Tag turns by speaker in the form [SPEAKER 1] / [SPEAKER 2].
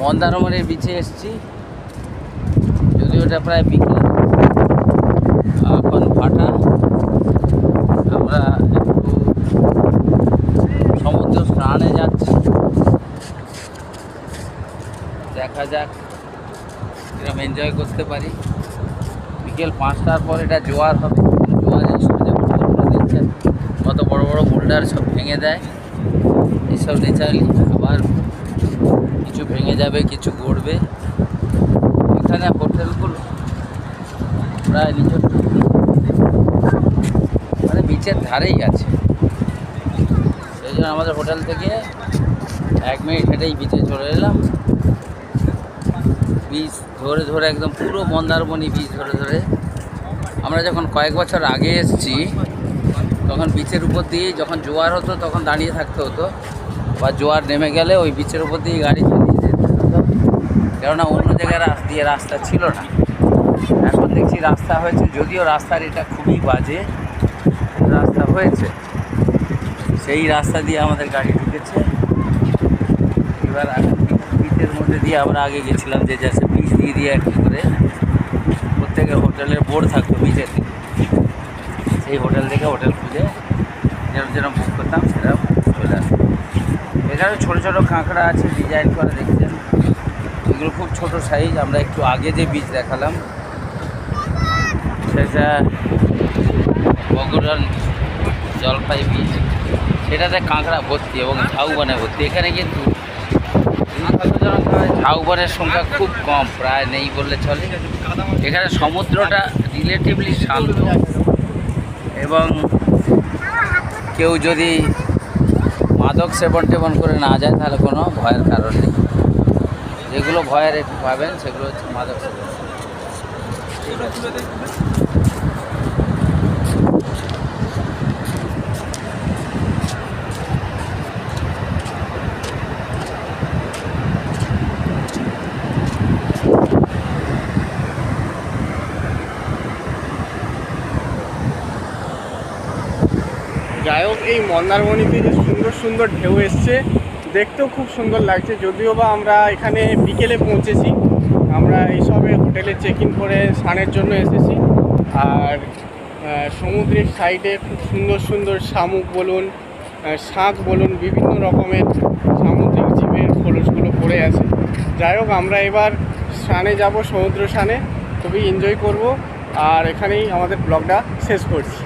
[SPEAKER 1] মন্দারমণির বিচে এসেছি, যদিও ওটা প্রায় বিকেল, এখন ভাটা। আমরা একটু সমুদ্র স্নানে যাচ্ছি, দেখা যাক এরকম এনজয় করতে পারি। বিকেল 5টার পর এটা জোয়ার হবে। জোয়ারের সঙ্গে দিচ্ছে, কত বড় বড় বোল্ডার সব ভেঙে দেয়। এইসব নেচারালি আবার কিছু ভেঙে যাবে, কিছু গড়বে। এখানে হোটেলগুলো প্রায় নিজস্ব, মানে বিচের ধারেই আছে। সেই জন্য আমাদের হোটেল থেকে 1 মিনিট হেঁটেই বিচে চলে এলাম। বিচ ধরে ধরে একদম পুরো মন্দারমণি বিচ ধরে ধরে। আমরা যখন কয়েক বছর আগে এসেছি তখন বিচের উপর দিয়ে যখন জোয়ার হতো তখন দাঁড়িয়ে থাকতে হতো, বা জোয়ার নেমে গেলে ওই বিচের উপর দিয়ে গাড়ি চালিয়ে যেতে হতো, কেননা অন্য জায়গায় দিয়ে রাস্তা ছিল না। এখন দেখছি রাস্তা হয়েছে, যদিও রাস্তার এটা খুবই বাজে রাস্তা হয়েছে। সেই রাস্তা দিয়ে আমাদের গাড়ি ঢুকেছে। এবার বিচের মধ্যে দিয়ে আমরা আগে গেছিলাম, যে যাচ্ছে বিচ দিয়ে দিয়ে একটু করে প্রত্যেকের হোটেলের বোর্ড থাকতো বিচের দিকে, সেই হোটেল থেকে হোটেল খুঁজে যেরকম যেরকম বুক করতাম সেরকম চলে আসতাম। এখানে ছোটো ছোটো কাঁকড়া আছে, ডিজাইন করে দেখছেন, এগুলো খুব ছোটো সাইজ। আমরা একটু আগে যে বীজ দেখালাম সেটা বগুড়ার জলপাই বীজ, সেটাতে কাঁকড়া ভর্তি এবং ঝাউবনে ভর্তি। এখানে কিন্তু ঝাউবনের সংখ্যা খুব কম, প্রায় নেই বললে চলে। এখানে সমুদ্রটা রিলেটিভলি শান্ত, এবং কেউ যদি মাদক সেবন টেবন করে না যায় তাহলে কোনো ভয়ের কারণ নেই। যেগুলো ভয়ের একটু পাবেন সেগুলো হচ্ছে মাদক সেবন।
[SPEAKER 2] যাই হোক, এই মন্দারমণিতে যে সুন্দর সুন্দর ঢেউ এসছে, দেখতেও খুব সুন্দর লাগছে। যদিও বা আমরা এখানে বিকেলে পৌঁছেছি, আমরা এইসবে হোটেলে চেক ইন করে স্নানের জন্য এসেছি। আর সমুদ্রের সাইডে খুব সুন্দর সুন্দর শামুক বলুন, শাঁখ বলুন, বিভিন্ন রকমের সামুদ্রিক জীবের খোলসগুলো পড়ে আছে। যাই হোক, আমরা এবার স্নানে যাব, সমুদ্র স্নানে খুবই এনজয় করব। আর এখানেই আমাদের ব্লগটা শেষ করছি।